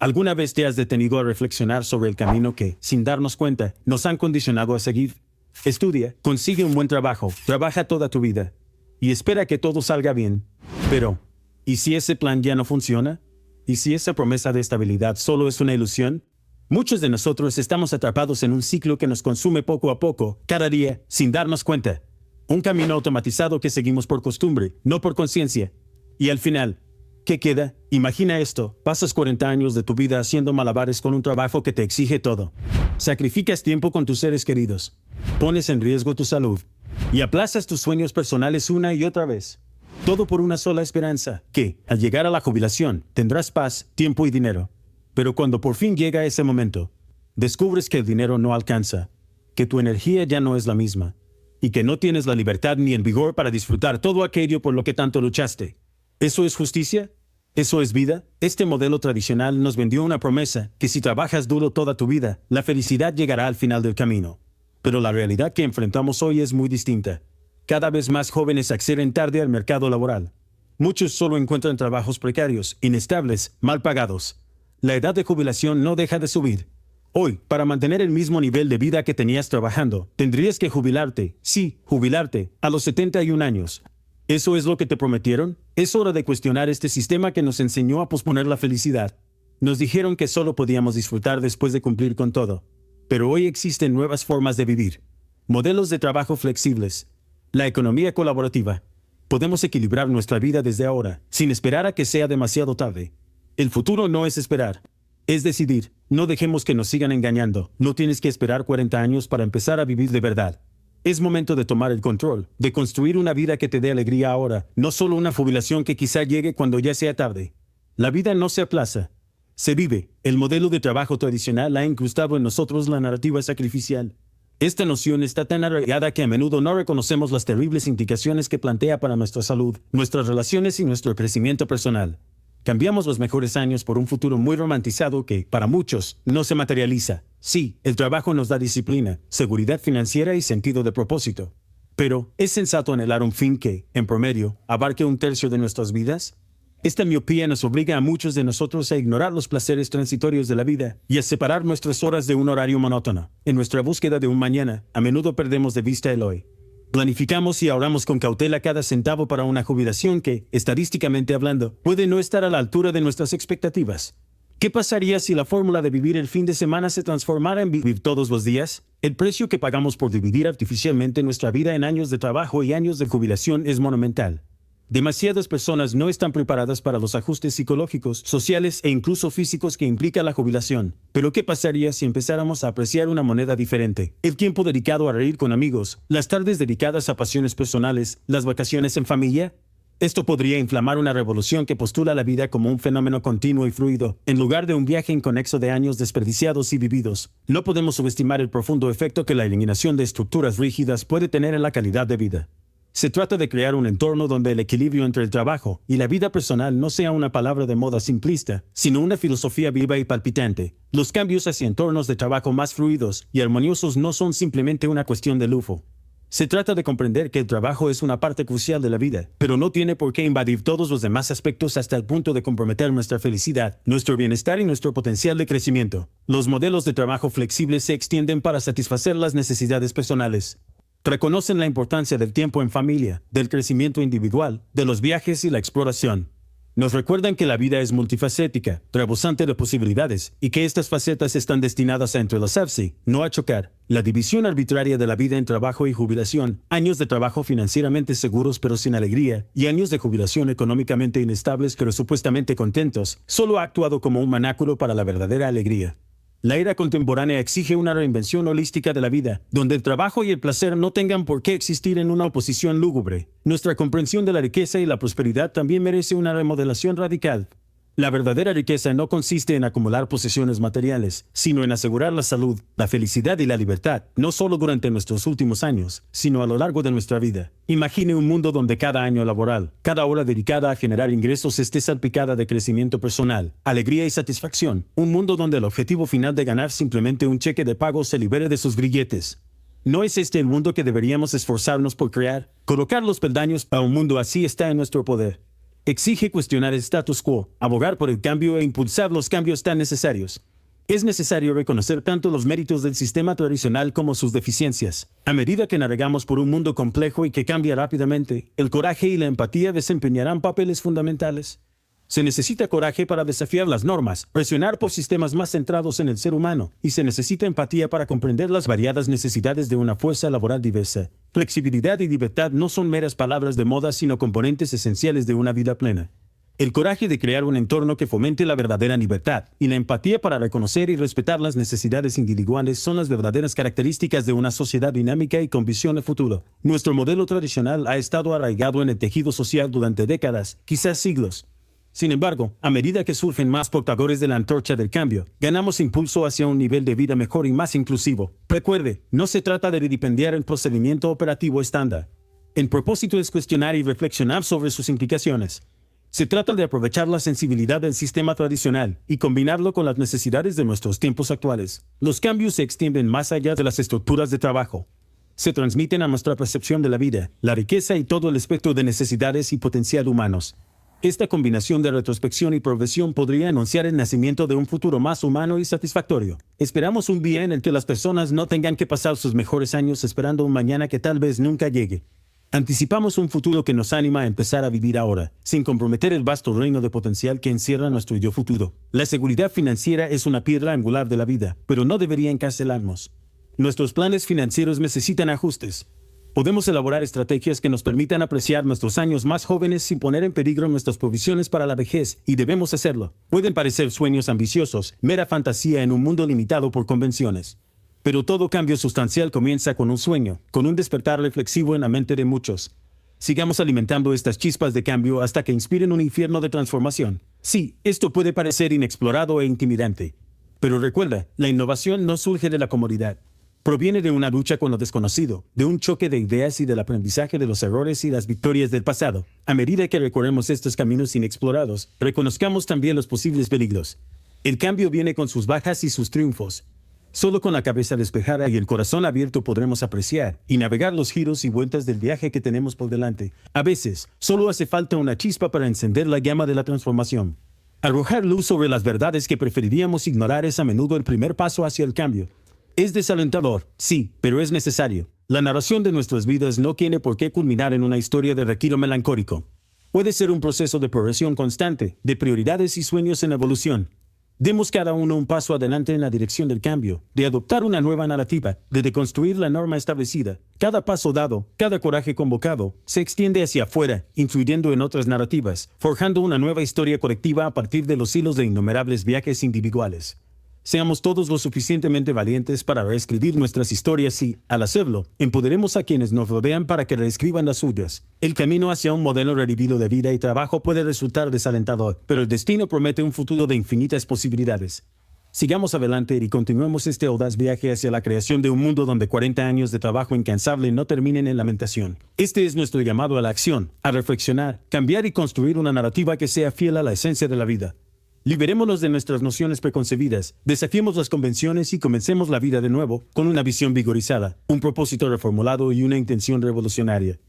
¿Alguna vez te has detenido a reflexionar sobre el camino que, sin darnos cuenta, nos han condicionado a seguir? Estudia, consigue un buen trabajo, trabaja toda tu vida y espera que todo salga bien. Pero, ¿y si ese plan ya no funciona? ¿Y si esa promesa de estabilidad solo es una ilusión? Muchos de nosotros estamos atrapados en un ciclo que nos consume poco a poco, cada día, sin darnos cuenta. Un camino automatizado que seguimos por costumbre, no por conciencia. Y al final, ¿qué queda? Imagina esto, pasas 40 años de tu vida haciendo malabares con un trabajo que te exige todo. Sacrificas tiempo con tus seres queridos, pones en riesgo tu salud y aplazas tus sueños personales una y otra vez. Todo por una sola esperanza, que, al llegar a la jubilación, tendrás paz, tiempo y dinero. Pero cuando por fin llega ese momento, descubres que el dinero no alcanza, que tu energía ya no es la misma, y que no tienes la libertad ni el vigor para disfrutar todo aquello por lo que tanto luchaste. ¿Eso es justicia? ¿Eso es vida? Este modelo tradicional nos vendió una promesa, que si trabajas duro toda tu vida, la felicidad llegará al final del camino. Pero la realidad que enfrentamos hoy es muy distinta. Cada vez más jóvenes acceden tarde al mercado laboral. Muchos solo encuentran trabajos precarios, inestables, mal pagados. La edad de jubilación no deja de subir. Hoy, para mantener el mismo nivel de vida que tenías trabajando, tendrías que jubilarte, sí, jubilarte, a los 71 años. ¿Eso es lo que te prometieron? Es hora de cuestionar este sistema que nos enseñó a posponer la felicidad. Nos dijeron que solo podíamos disfrutar después de cumplir con todo. Pero hoy existen nuevas formas de vivir. Modelos de trabajo flexibles. La economía colaborativa. Podemos equilibrar nuestra vida desde ahora, sin esperar a que sea demasiado tarde. El futuro no es esperar. Es decidir. No dejemos que nos sigan engañando. No tienes que esperar 40 años para empezar a vivir de verdad. Es momento de tomar el control, de construir una vida que te dé alegría ahora, no solo una jubilación que quizá llegue cuando ya sea tarde. La vida no se aplaza, se vive. El modelo de trabajo tradicional ha incrustado en nosotros la narrativa sacrificial. Esta noción está tan arraigada que a menudo no reconocemos las terribles implicaciones que plantea para nuestra salud, nuestras relaciones y nuestro crecimiento personal. Cambiamos los mejores años por un futuro muy romantizado que, para muchos, no se materializa. Sí, el trabajo nos da disciplina, seguridad financiera y sentido de propósito. Pero, ¿es sensato anhelar un fin que, en promedio, abarque un tercio de nuestras vidas? Esta miopía nos obliga a muchos de nosotros a ignorar los placeres transitorios de la vida y a separar nuestras horas de un horario monótono. En nuestra búsqueda de un mañana, a menudo perdemos de vista el hoy. Planificamos y ahorramos con cautela cada centavo para una jubilación que, estadísticamente hablando, puede no estar a la altura de nuestras expectativas. ¿Qué pasaría si la fórmula de vivir el fin de semana se transformara en vivir todos los días? El precio que pagamos por dividir artificialmente nuestra vida en años de trabajo y años de jubilación es monumental. Demasiadas personas no están preparadas para los ajustes psicológicos, sociales e incluso físicos que implica la jubilación. Pero ¿qué pasaría si empezáramos a apreciar una moneda diferente? El tiempo dedicado a reír con amigos, las tardes dedicadas a pasiones personales, las vacaciones en familia. Esto podría inflamar una revolución que postula la vida como un fenómeno continuo y fluido, en lugar de un viaje inconexo de años desperdiciados y vividos. No podemos subestimar el profundo efecto que la eliminación de estructuras rígidas puede tener en la calidad de vida. Se trata de crear un entorno donde el equilibrio entre el trabajo y la vida personal no sea una palabra de moda simplista, sino una filosofía viva y palpitante. Los cambios hacia entornos de trabajo más fluidos y armoniosos no son simplemente una cuestión de lujo. Se trata de comprender que el trabajo es una parte crucial de la vida, pero no tiene por qué invadir todos los demás aspectos hasta el punto de comprometer nuestra felicidad, nuestro bienestar y nuestro potencial de crecimiento. Los modelos de trabajo flexibles se extienden para satisfacer las necesidades personales. Reconocen la importancia del tiempo en familia, del crecimiento individual, de los viajes y la exploración. Nos recuerdan que la vida es multifacética, rebosante de posibilidades, y que estas facetas están destinadas a entrelazarse, no a chocar. La división arbitraria de la vida en trabajo y jubilación, años de trabajo financieramente seguros pero sin alegría, y años de jubilación económicamente inestables pero supuestamente contentos, solo ha actuado como un manáculo para la verdadera alegría. La era contemporánea exige una reinvención holística de la vida, donde el trabajo y el placer no tengan por qué existir en una oposición lúgubre. Nuestra comprensión de la riqueza y la prosperidad también merece una remodelación radical. La verdadera riqueza no consiste en acumular posesiones materiales, sino en asegurar la salud, la felicidad y la libertad, no solo durante nuestros últimos años, sino a lo largo de nuestra vida. Imagine un mundo donde cada año laboral, cada hora dedicada a generar ingresos esté salpicada de crecimiento personal, alegría y satisfacción. Un mundo donde el objetivo final de ganar simplemente un cheque de pago se libere de sus grilletes. ¿No es este el mundo que deberíamos esforzarnos por crear? Colocar los peldaños a un mundo así está en nuestro poder. Exige cuestionar el status quo, abogar por el cambio e impulsar los cambios tan necesarios. Es necesario reconocer tanto los méritos del sistema tradicional como sus deficiencias. A medida que navegamos por un mundo complejo y que cambia rápidamente, el coraje y la empatía desempeñarán papeles fundamentales. Se necesita coraje para desafiar las normas, presionar por sistemas más centrados en el ser humano, y se necesita empatía para comprender las variadas necesidades de una fuerza laboral diversa. Flexibilidad y libertad no son meras palabras de moda, sino componentes esenciales de una vida plena. El coraje de crear un entorno que fomente la verdadera libertad y la empatía para reconocer y respetar las necesidades individuales son las verdaderas características de una sociedad dinámica y con visión de futuro. Nuestro modelo tradicional ha estado arraigado en el tejido social durante décadas, quizás siglos. Sin embargo, a medida que surgen más portadores de la antorcha del cambio, ganamos impulso hacia un nivel de vida mejor y más inclusivo. Recuerde, no se trata de vilipendiar el procedimiento operativo estándar. El propósito es cuestionar y reflexionar sobre sus implicaciones. Se trata de aprovechar la sensibilidad del sistema tradicional y combinarlo con las necesidades de nuestros tiempos actuales. Los cambios se extienden más allá de las estructuras de trabajo. Se transmiten a nuestra percepción de la vida, la riqueza y todo el espectro de necesidades y potencial humanos. Esta combinación de retrospección y progresión podría anunciar el nacimiento de un futuro más humano y satisfactorio. Esperamos un día en el que las personas no tengan que pasar sus mejores años esperando un mañana que tal vez nunca llegue. Anticipamos un futuro que nos anima a empezar a vivir ahora, sin comprometer el vasto reino de potencial que encierra nuestro yo futuro. La seguridad financiera es una piedra angular de la vida, pero no debería encarcelarnos. Nuestros planes financieros necesitan ajustes. Podemos elaborar estrategias que nos permitan apreciar nuestros años más jóvenes sin poner en peligro nuestras provisiones para la vejez, y debemos hacerlo. Pueden parecer sueños ambiciosos, mera fantasía en un mundo limitado por convenciones. Pero todo cambio sustancial comienza con un sueño, con un despertar reflexivo en la mente de muchos. Sigamos alimentando estas chispas de cambio hasta que inspiren un infierno de transformación. Sí, esto puede parecer inexplorado e intimidante. Pero recuerda, la innovación no surge de la comodidad. Proviene de una lucha con lo desconocido, de un choque de ideas y del aprendizaje de los errores y las victorias del pasado. A medida que recorremos estos caminos inexplorados, reconozcamos también los posibles peligros. El cambio viene con sus bajas y sus triunfos. Solo con la cabeza despejada y el corazón abierto podremos apreciar y navegar los giros y vueltas del viaje que tenemos por delante. A veces, solo hace falta una chispa para encender la llama de la transformación. Arrojar luz sobre las verdades que preferiríamos ignorar es a menudo el primer paso hacia el cambio. Es desalentador, sí, pero es necesario. La narración de nuestras vidas no tiene por qué culminar en una historia de retiro melancólico. Puede ser un proceso de progresión constante, de prioridades y sueños en evolución. Demos cada uno un paso adelante en la dirección del cambio, de adoptar una nueva narrativa, de deconstruir la norma establecida. Cada paso dado, cada coraje convocado, se extiende hacia afuera, influyendo en otras narrativas, forjando una nueva historia colectiva a partir de los hilos de innumerables viajes individuales. Seamos todos lo suficientemente valientes para reescribir nuestras historias y, al hacerlo, empoderemos a quienes nos rodean para que reescriban las suyas. El camino hacia un modelo revivido de vida y trabajo puede resultar desalentador, pero el destino promete un futuro de infinitas posibilidades. Sigamos adelante y continuemos este audaz viaje hacia la creación de un mundo donde 40 años de trabajo incansable no terminen en lamentación. Este es nuestro llamado a la acción, a reflexionar, cambiar y construir una narrativa que sea fiel a la esencia de la vida. Liberémonos de nuestras nociones preconcebidas, desafiemos las convenciones y comencemos la vida de nuevo con una visión vigorizada, un propósito reformulado y una intención revolucionaria.